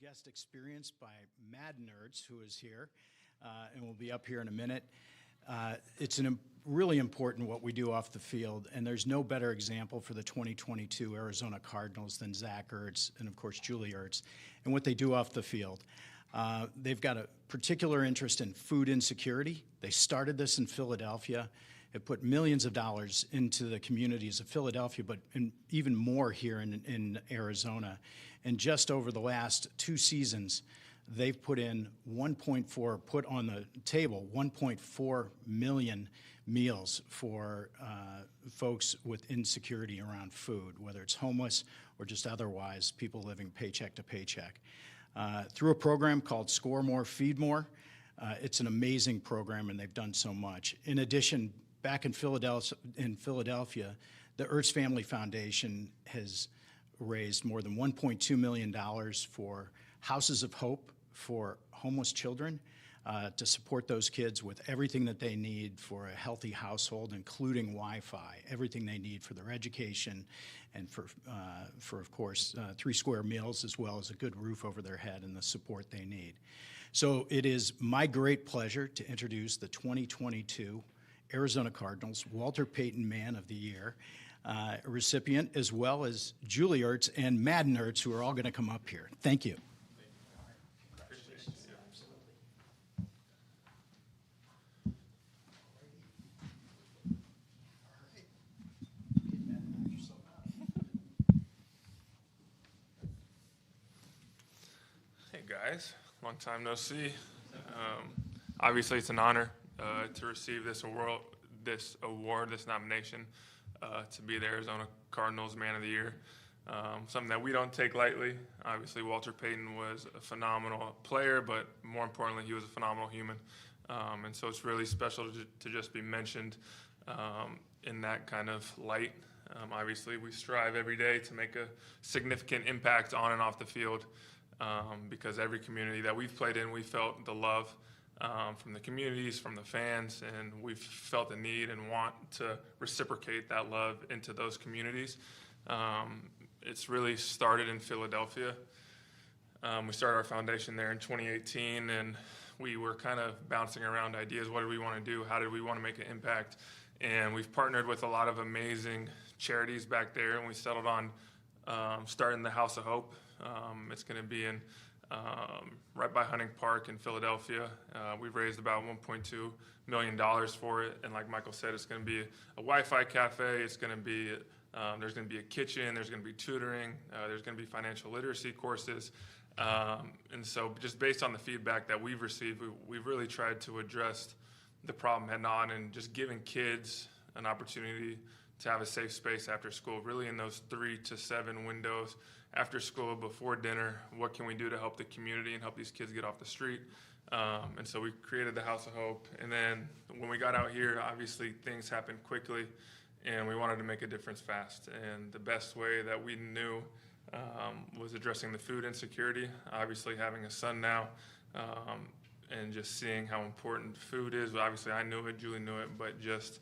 guest experience by Madden Ertz, who is here and will be up here in a minute. It's really important what we do off the field, and there's no better example for the 2022 Arizona Cardinals than Zach Ertz and, of course, Julie Ertz, and what they do off the field. They've got a particular interest in food insecurity. They started this in Philadelphia. It put millions of dollars into the communities of Philadelphia, but even more here in Arizona. And just over the last 2 seasons, they've put on the table 1.4 million meals for folks with insecurity around food, whether it's homeless or just otherwise people living paycheck to paycheck. Through a program called Score More, Feed More, it's an amazing program, and they've done so much. In addition, back in Philadelphia, the Ertz Family Foundation has raised more than $1.2 million for Houses of Hope for homeless children, to support those kids with everything that they need for a healthy household, including Wi-Fi, everything they need for their education, and for of course, 3 square meals, as well as a good roof over their head and the support they need. So it is my great pleasure to introduce the 2022 Arizona Cardinals Walter Payton Man of the Year recipient, as well as Julie Ertz and Madden Ertz, who are all going to come up here. Thank you. Hey guys, long time no see. Obviously, it's an honor to receive this award, this nomination, to be the Arizona Cardinals Man of the Year. Something that we don't take lightly. Obviously, Walter Payton was a phenomenal player, but more importantly, he was a phenomenal human. And so it's really special to just be mentioned in that kind of light. Obviously, we strive every day to make a significant impact on and off the field, because every community that we've played in, we felt the love from the communities, from the fans, and we've felt the need and want to reciprocate that love into those communities. It's really started in Philadelphia. We started our foundation there in 2018, and we were kind of bouncing around ideas. What did we want to do? How did we want to make an impact? And we've partnered with a lot of amazing charities back there, and we settled on starting the House of Hope. It's going to be in right by Hunting Park in Philadelphia. We've raised about $1.2 million for it, and like Michael said, it's going to be a Wi-Fi cafe. It's going to be there's going to be a kitchen. There's going to be tutoring. There's going to be financial literacy courses, and so just based on the feedback that we've received, we've really tried to address the problem head on, and just giving kids an opportunity to have a safe space after school, really in those 3 to 7 windows after school, before dinner. What can we do to help the community and help these kids get off the street? And so we created the House of Hope. And then when we got out here, obviously things happened quickly, and we wanted to make a difference fast. And the best way that we knew was addressing the food insecurity. Obviously having a son now, and just seeing how important food is. Obviously I knew it, Julie knew it, but just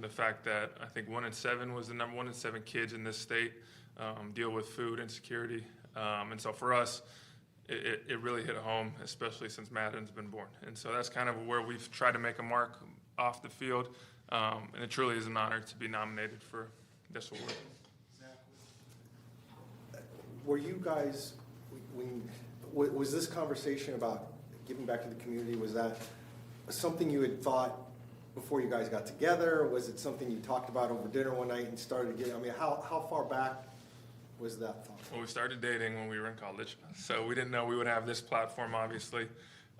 the fact that I think 1 in 7 was the number 1 in 7 kids in this state deal with food insecurity. And so for us, it really hit home, especially since Madden's been born. And so that's kind of where we've tried to make a mark off the field. And it truly is an honor to be nominated for this award. Were you guys, was this conversation about giving back to the community, was that something you had thought before you guys got together? Was it something you talked about over dinner one night and started getting, I mean, how far back was that thought? Well, we started dating when we were in college, so we didn't know we would have this platform, obviously,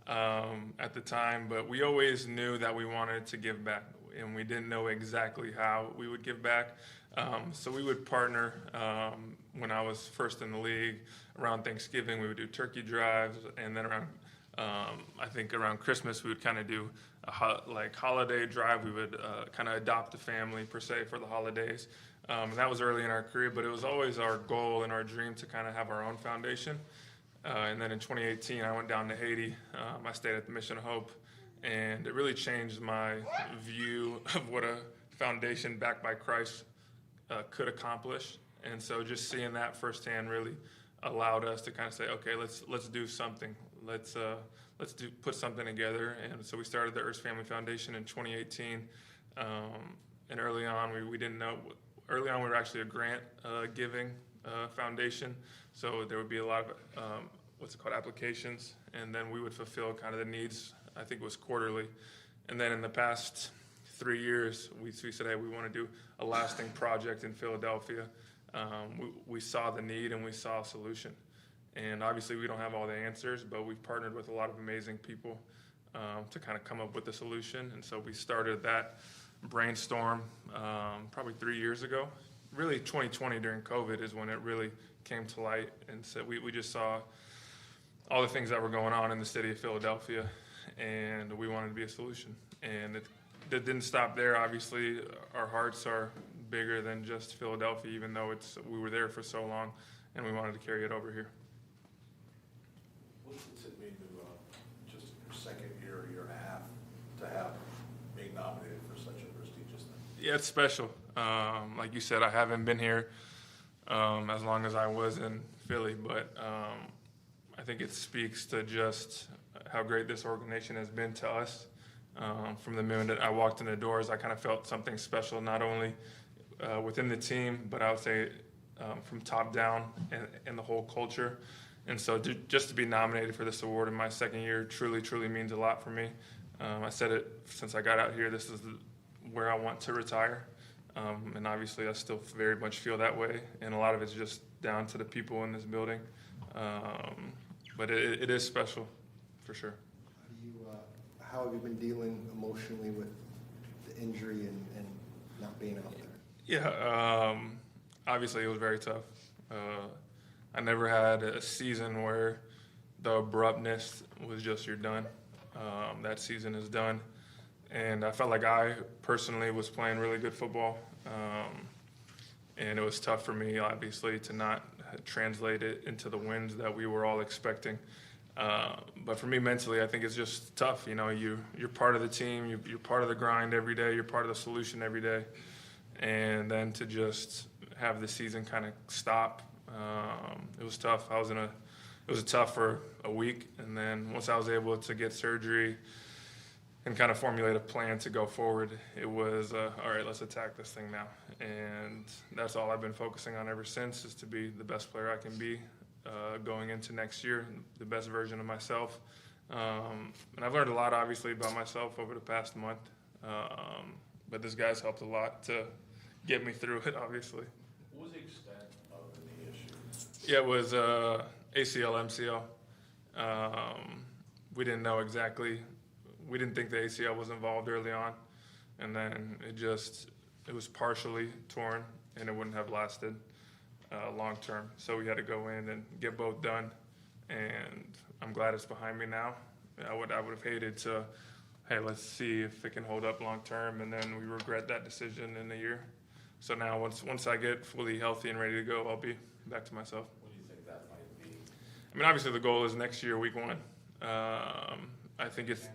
at the time, but we always knew that we wanted to give back, and we didn't know exactly how we would give back. So we would partner. When I was first in the league, around Thanksgiving, we would do turkey drives, and then around I think around Christmas, we would kind of do a holiday drive. We would kind of adopt a family, per se, for the holidays. And that was early in our career, but it was always our goal and our dream to kind of have our own foundation. And then in 2018, I went down to Haiti. I stayed at the Mission of Hope, and it really changed my view of what a foundation backed by Christ could accomplish. And so just seeing that firsthand really allowed us to kind of say, okay, let's do something. Put something together. And so we started the Ertz Family Foundation in 2018. And early on, we didn't know. Early on, we were actually a grant giving foundation. So there would be a lot of applications, and then we would fulfill kind of the needs. I think it was quarterly. And then in the past 3 years, we said, hey, we want to do a lasting project in Philadelphia. We saw the need and we saw a solution. And obviously we don't have all the answers, but we've partnered with a lot of amazing people to kind of come up with a solution. And so we started that brainstorm probably 3 years ago. Really 2020 during COVID is when it really came to light. And so we just saw all the things that were going on in the city of Philadelphia, and we wanted to be a solution. And it didn't stop there. Obviously, our hearts are bigger than just Philadelphia, even though we were there for so long, and we wanted to carry it over here. What's it mean to just your second year and a half to have being nominated for such a prestigious thing? Yeah, it's special. Like you said, I haven't been here as long as I was in Philly, but I think it speaks to just how great this organization has been to us. From the minute that I walked in the doors, I kind of felt something special, not only within the team, but I would say from top down and the whole culture. And so just to be nominated for this award in my second year truly, truly means a lot for me. I said it since I got out here, this is where I want to retire. And obviously I still very much feel that way. And a lot of it's just down to the people in this building. But it is special, for sure. How have you been dealing emotionally with the injury and not being out there? Yeah, obviously it was very tough. I never had a season where the abruptness was just you're done. That season is done. And I felt like I personally was playing really good football. And it was tough for me, obviously, to not translate it into the wins that we were all expecting. But for me mentally, I think it's just tough. You know, you're part of the team, you're part of the grind every day, you're part of the solution every day. And then to just have the season kind of stop, it was tough. It was tough for a week. And then once I was able to get surgery and kind of formulate a plan to go forward, it was, all right, let's attack this thing now. And that's all I've been focusing on ever since, is to be the best player I can be. Going into next year, the best version of myself. And I've learned a lot, obviously, about myself over the past month. But this guy's helped a lot to get me through it, obviously. What was the extent of the knee issue? Yeah, it was ACL, MCL. We didn't know exactly. We didn't think the ACL was involved early on. And then it was partially torn, and it wouldn't have lasted long term. So we had to go in and get both done, and I'm glad it's behind me now. I would have hated to, hey, let's see if it can hold up long term, and then we regret that decision in a year. So now once I get fully healthy and ready to go, I'll be back to myself. What do you think that might be? I mean, obviously the goal is next year, week 1. I think it's. Is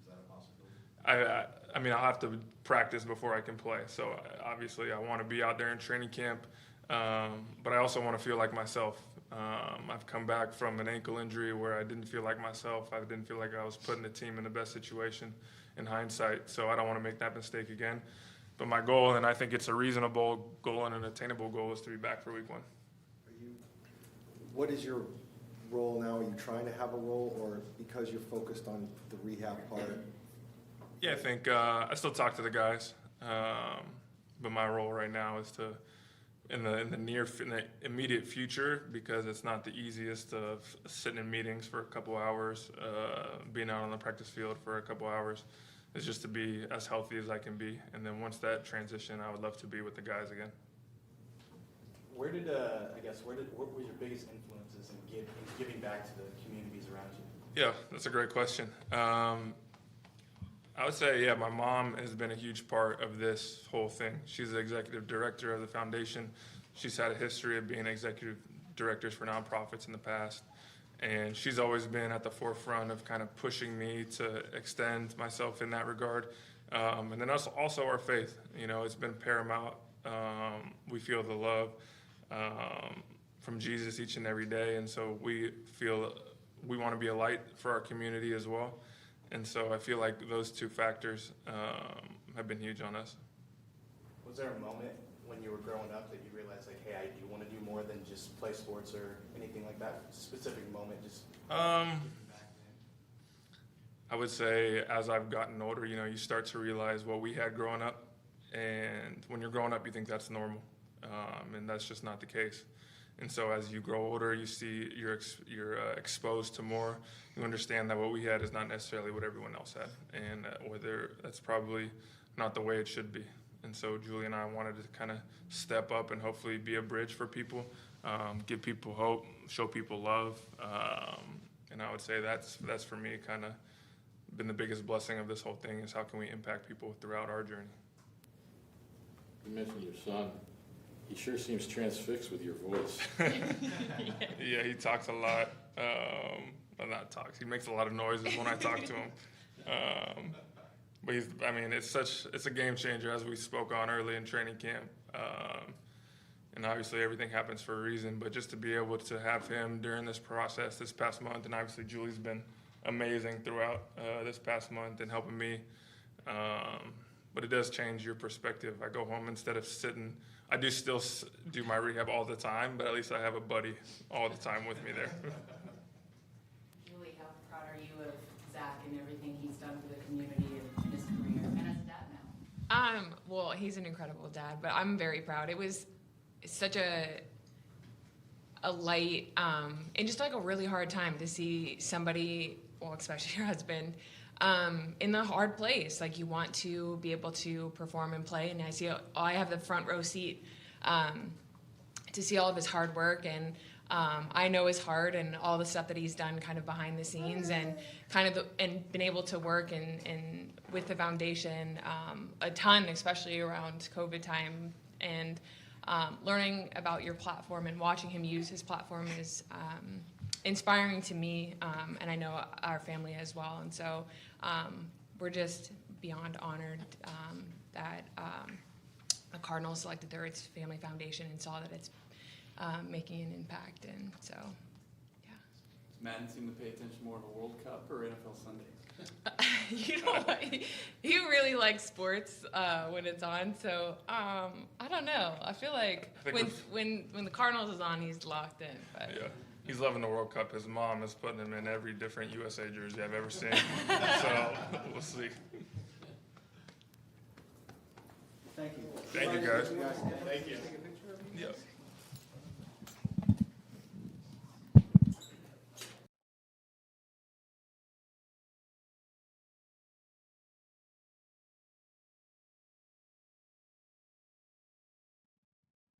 that a possibility? I mean, I'll have to practice before I can play. So obviously I want to be out there in training camp. But I also want to feel like myself. I've come back from an ankle injury where I didn't feel like myself. I didn't feel like I was putting the team in the best situation in hindsight. So I don't want to make that mistake again. But my goal, and I think it's a reasonable goal and an attainable goal, is to be back for week 1. What is your role now? Are you trying to have a role, or because you're focused on the rehab part? Yeah, I think I still talk to the guys. But my role right now is to, in the immediate future, because it's not the easiest of sitting in meetings for a couple hours, being out on the practice field for a couple hours, is just to be as healthy as I can be. And then once that transition, I would love to be with the guys again. What was your biggest influences in giving back to the communities around you? Yeah, that's a great question. I would say, my mom has been a huge part of this whole thing. She's the executive director of the foundation. She's had a history of being executive directors for nonprofits in the past. And she's always been at the forefront of kind of pushing me to extend myself in that regard. And then also our faith, it's been paramount. We feel the love from Jesus each and every day, and so we feel we want to be a light for our community as well. And so I feel like those two factors have been huge on us. Was there a moment when you were growing up that you realized, like, hey, I do want to do more than just play sports or anything like that? Specific moment, just I would say as I've gotten older, you start to realize what we had growing up. And when you're growing up, you think that's normal. And that's just not the case. And so as you grow older, you see you're exposed to more. You understand that what we had is not necessarily what everyone else had. And whether that's probably not the way it should be. And so Julie and I wanted to kind of step up and hopefully be a bridge for people, give people hope, show people love. And I would say that's for me kind of been the biggest blessing of this whole thing, is how can we impact people throughout our journey. You mentioned your son. He sure seems transfixed with your voice. Yeah, he talks a lot. Well, not talks. He makes a lot of noises when I talk to him. But it's a game changer, as we spoke on early in training camp. And obviously everything happens for a reason, but just to be able to have him during this process this past month, and obviously Julie's been amazing throughout this past month and helping me. But it does change your perspective. I go home, instead of sitting, I do still do my rehab all the time, but at least I have a buddy all the time with me there. Julie, how proud are you of Zach and everything he's done for the community and his career, and as a dad now? Well, he's an incredible dad, but I'm very proud. It was such a light, and just like a really hard time to see somebody, well, especially your husband, in the hard place. Like, you want to be able to perform and play, and I have the front row seat to see all of his hard work, and I know his heart and all the stuff that he's done kind of behind the scenes, and and been able to work and with the foundation a ton, especially around COVID time, and learning about your platform and watching him use his platform is inspiring to me, and I know our family as well. And so we're just beyond honored that the Cardinals selected the Ertz Family Foundation and saw that it's making an impact. And so, yeah. Does Madden seem to pay attention more to World Cup or NFL Sundays? He really likes sports when it's on. So I don't know. I feel like when the Cardinals is on, he's locked in. But. Yeah. He's loving the World Cup. His mom is putting him in every different USA jersey I've ever seen. So we'll see. Thank you. Thank you, guys. Thank you. Yep.